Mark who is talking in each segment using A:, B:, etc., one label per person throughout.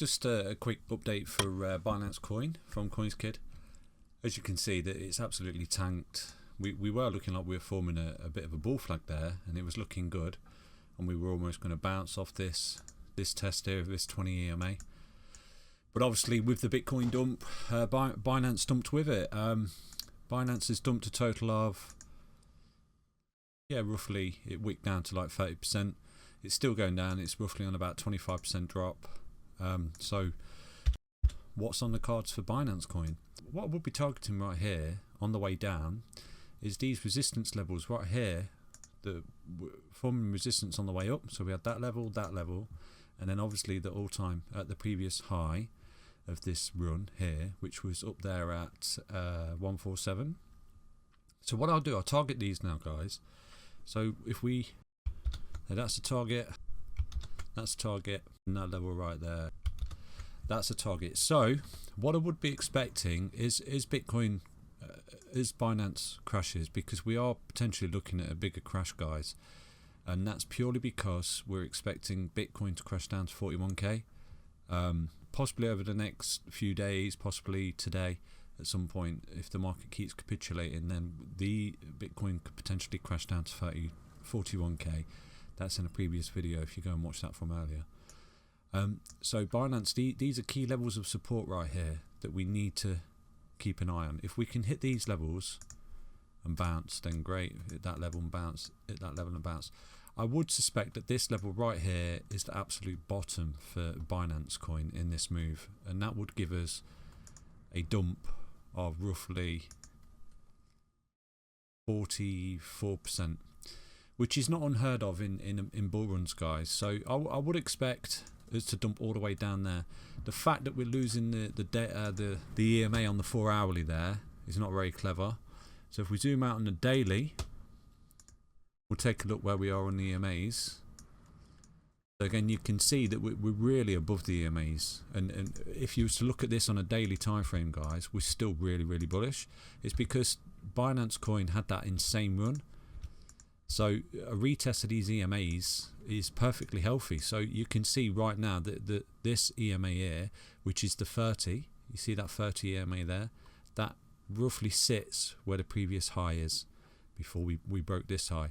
A: just a quick update for Binance Coin from CoinsKid. As you can see, that it's absolutely tanked. We were looking like we were forming a bit of a bull flag there, and it was looking good, and we were almost going to bounce off this test here of this 20 EMA. But obviously with the Bitcoin dump, Binance dumped with it. Binance has dumped a total of, roughly, it wicked down to like 30%. It's still going down. It's roughly on about 25% drop. So what's on the cards for Binance Coin? What I would be targeting right here on the way down is these resistance levels right here, the forming resistance on the way up. So we had that level, and then obviously the all-time at the previous high of this run here, which was up there at 147. So what I'll do, I'll target these now, guys. So if we, that's the target, and that level right there, that's a target. So what I would be expecting is Bitcoin, is Binance crashes, because we are potentially looking at a bigger crash, guys, and that's purely because we're expecting Bitcoin to crash down to 41k, possibly over the next few days, possibly today at some point. If the market keeps capitulating, then the Bitcoin could potentially crash down to 41k. That's in a previous video if you go and watch that from earlier. So Binance, these are key levels of support right here that we need to keep an eye on. If we can hit these levels and bounce, then great. Hit that level and bounce, hit that level and bounce. I would suspect that this level right here is the absolute bottom for Binance Coin in this move, and that would give us a dump of roughly 44%, which is not unheard of in bull runs, guys. So I would expect us to dump all the way down there. The fact that we're losing the EMA on the 4 hourly there is not very clever. So if we zoom out on the daily, we'll take a look where we are on the EMAs. So again, you can see that we're really above the EMAs, and if you was to look at this on a daily time frame, guys, we're still really bullish. It's because Binance Coin had that insane run. So a retest of these EMAs is perfectly healthy. So you can see right now that this EMA here, which is the 30, you see that 30 EMA there, that roughly sits where the previous high is before we broke this high,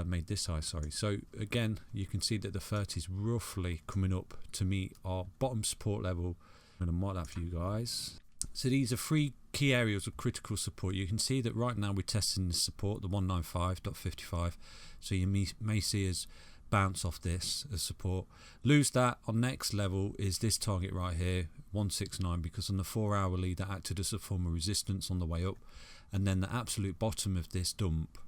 A: made this high, sorry. So again, you can see that the 30 is roughly coming up to meet our bottom support level. I'm going to mark that for you guys. So these are 3 key areas of critical support. You can see that right now we're testing the support, the 195.55. So you may see us bounce off this as support. Lose that. On next level is this target right here, 169, because on the 4 hourly that acted as a form of resistance on the way up. And then the absolute bottom of this dump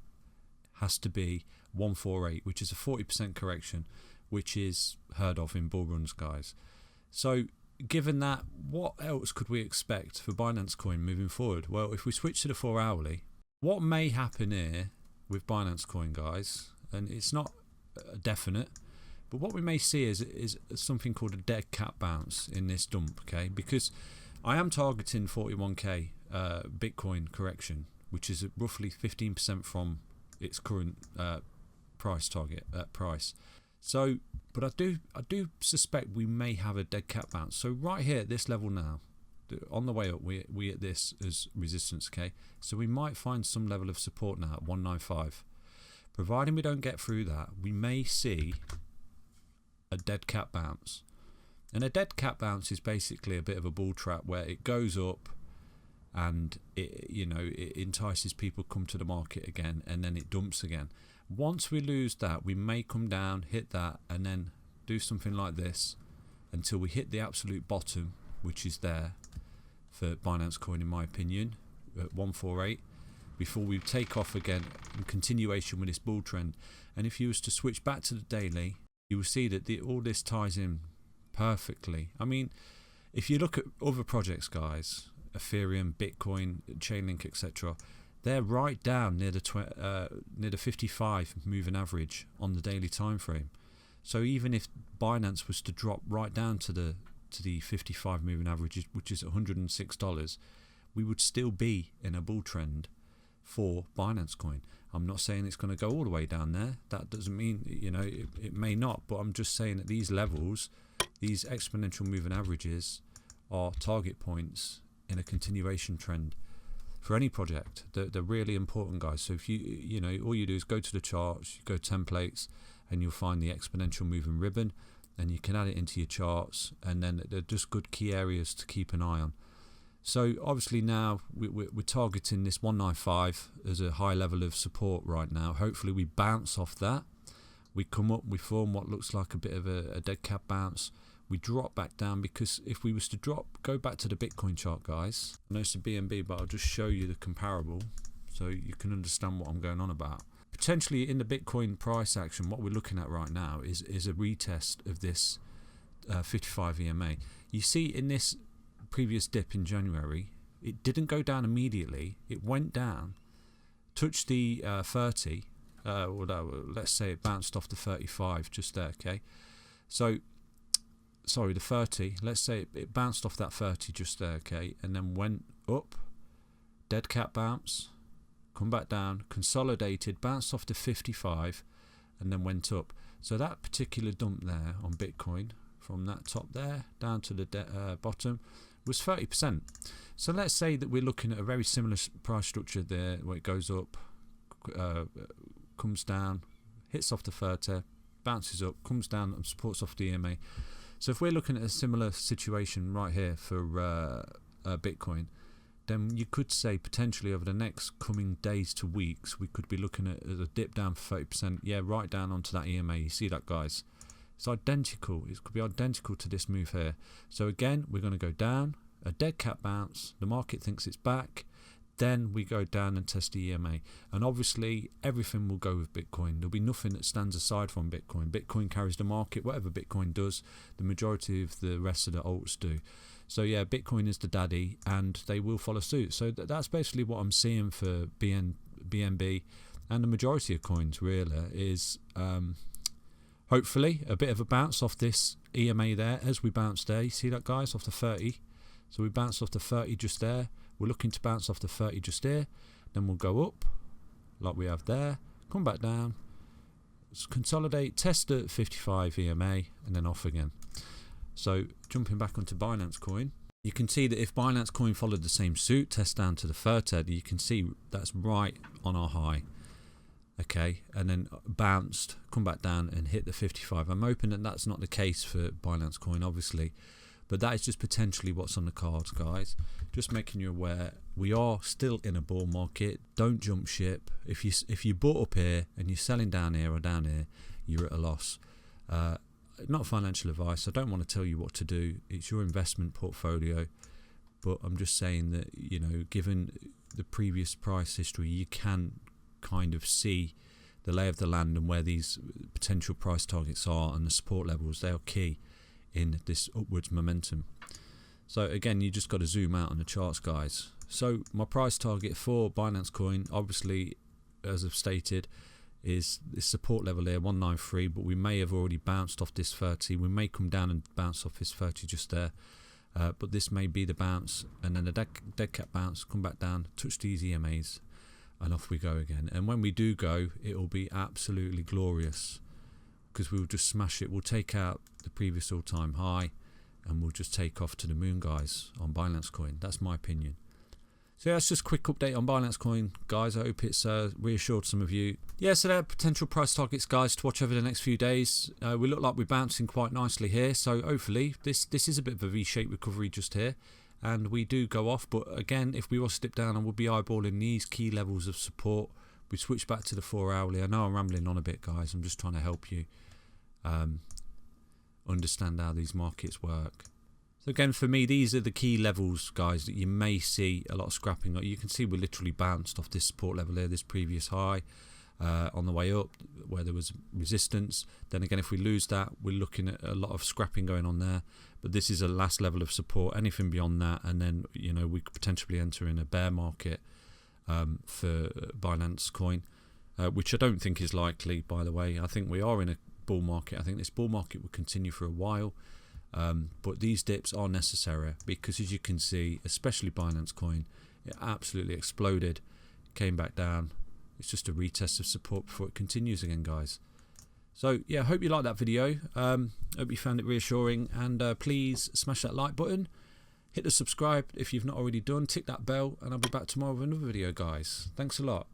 A: has to be 148, which is a 40% correction, which is heard of in bull runs, guys. So given that, what else could we expect for Binance Coin moving forward? Well, if we switch to the 4 hourly, what may happen here with Binance Coin, guys, and it's not definite, but what we may see is something called a dead cat bounce in this dump, okay? Because I am targeting 41k Bitcoin correction, which is roughly 15% from its current price target price. So, but I do suspect we may have a dead cat bounce. So right here at this level now, on the way up, we at this as resistance, okay? So we might find some level of support now at 195. Providing we don't get through that, we may see a dead cat bounce. And a dead cat bounce is basically a bit of a bull trap where it goes up and it entices people to come to the market again, and then it dumps again. Once we lose that, we may come down, hit that, and then do something like this until we hit the absolute bottom, which is there for Binance Coin, in my opinion, at 148, before we take off again in continuation with this bull trend. And if you was to switch back to the daily, you will see that all this ties in perfectly. I mean, if you look at other projects, guys, Ethereum, Bitcoin, Chainlink, etc., they're right down near the 55 moving average on the daily time frame. So even if Binance was to drop right down to the 55 moving average, which is $106, we would still be in a bull trend for Binance Coin. I'm not saying it's going to go all the way down there. That doesn't mean, it may not, but I'm just saying at these levels these exponential moving averages are target points in a continuation trend for any project. They're really important, guys. So if you know, all you do is go to the charts, you go templates, and you'll find the exponential moving ribbon, and you can add it into your charts, and then they're just good key areas to keep an eye on. So obviously now we're targeting this 195 as a high level of support right now. Hopefully we bounce off that, we come up, we form what looks like a bit of a dead cat bounce, we drop back down, because if we was to go back to the Bitcoin chart, guys, I know it's a BNB, but I'll just show you the comparable so you can understand what I'm going on about. Potentially in the Bitcoin price action, what we're looking at right now is a retest of this 55 EMA. You see in this previous dip in January, it didn't go down immediately, it went down, touched the 30, let's say it bounced off the 35 just there, okay? So sorry, the 30, let's say it bounced off that 30 just there, okay, and then went up, dead cat bounce, come back down, consolidated, bounced off to 55, and then went up. So that particular dump there on Bitcoin, from that top there down to the bottom, was 30%. So let's say that we're looking at a very similar price structure there, where it goes up, comes down, hits off the 30, bounces up, comes down and supports off the EMA. So if we're looking at a similar situation right here for Bitcoin, then you could say potentially over the next coming days to weeks, we could be looking at a dip down for 30%, yeah, right down onto that EMA. You see that, guys? It's identical. It could be identical to this move here. So again, we're going to go down, a dead cat bounce, the market thinks it's back, then we go down and test the EMA. And obviously everything will go with Bitcoin. There'll be nothing that stands aside from Bitcoin. Bitcoin carries the market. Whatever Bitcoin does, the majority of the rest of the alts do. So yeah, Bitcoin is the daddy, and they will follow suit. So that's basically what I'm seeing for BNB and the majority of coins, really, is hopefully a bit of a bounce off this EMA there as we bounce there. You see that, guys, off the 30? So we bounced off the 30 just there. We're looking to bounce off the 30 just there. Then we'll go up like we have there, come back down, consolidate, test at 55 EMA, and then off again. So jumping back onto Binance Coin, you can see that if Binance Coin followed the same suit, test down to the 30, you can see that's right on our high. Okay, and then bounced, come back down and hit the 55. I'm hoping that that's not the case for Binance Coin, obviously, but that is just potentially what's on the cards, guys. Just making you aware, we are still in a bull market. Don't jump ship. If you bought up here and you're selling down here or down here, you're at a loss. Not financial advice. I don't want to tell you what to do. It's your investment portfolio, but I'm just saying that, you know, given the previous price history, you can kind of see the lay of the land and where these potential price targets are, and the support levels. They are key in this upwards momentum. So again, you just got to zoom out on the charts, guys. So my price target for Binance Coin, obviously, as I've stated, is this support level here, 193, but we may have already bounced off this 30. We may come down and bounce off this 30 just there, but this may be the bounce, and then the dead cat bounce, come back down, touch these EMAs, and off we go again. And when we do go, it will be absolutely glorious, because we'll just smash it. We'll take out the previous all-time high, and we'll just take off to the moon, guys, on Binance Coin. That's my opinion. So yeah, that's just a quick update on Binance Coin, guys. I hope it's reassured some of you. Yeah, so there are potential price targets, guys, to watch over the next few days. We look like we're bouncing quite nicely here, so hopefully this is a bit of a V-shaped recovery just here, and we do go off. But again, if we was to dip down, I would be eyeballing these key levels of support. We switch back to the 4-hourly. I know I'm rambling on a bit, guys. I'm just trying to help you understand how these markets work. So again, for me, these are the key levels, guys, that you may see a lot of scrapping. Like you can see, we literally bounced off this support level here, this previous high, on the way up, where there was resistance. Then again, if we lose that, we're looking at a lot of scrapping going on there. But this is a last level of support. Anything beyond that, and then, you know, we could potentially enter in a bear market for Binance Coin, which I don't think is likely, by the way. I think we are in a bull market. I think this bull market will continue for a while. But these dips are necessary, because as you can see, especially Binance Coin, it absolutely exploded, came back down. It's just a retest of support before it continues again, guys. So yeah, I hope you liked that video. Hope you found it reassuring, and please smash that like button, hit the subscribe if you've not already done, tick that bell, and I'll be back tomorrow with another video, guys. Thanks a lot.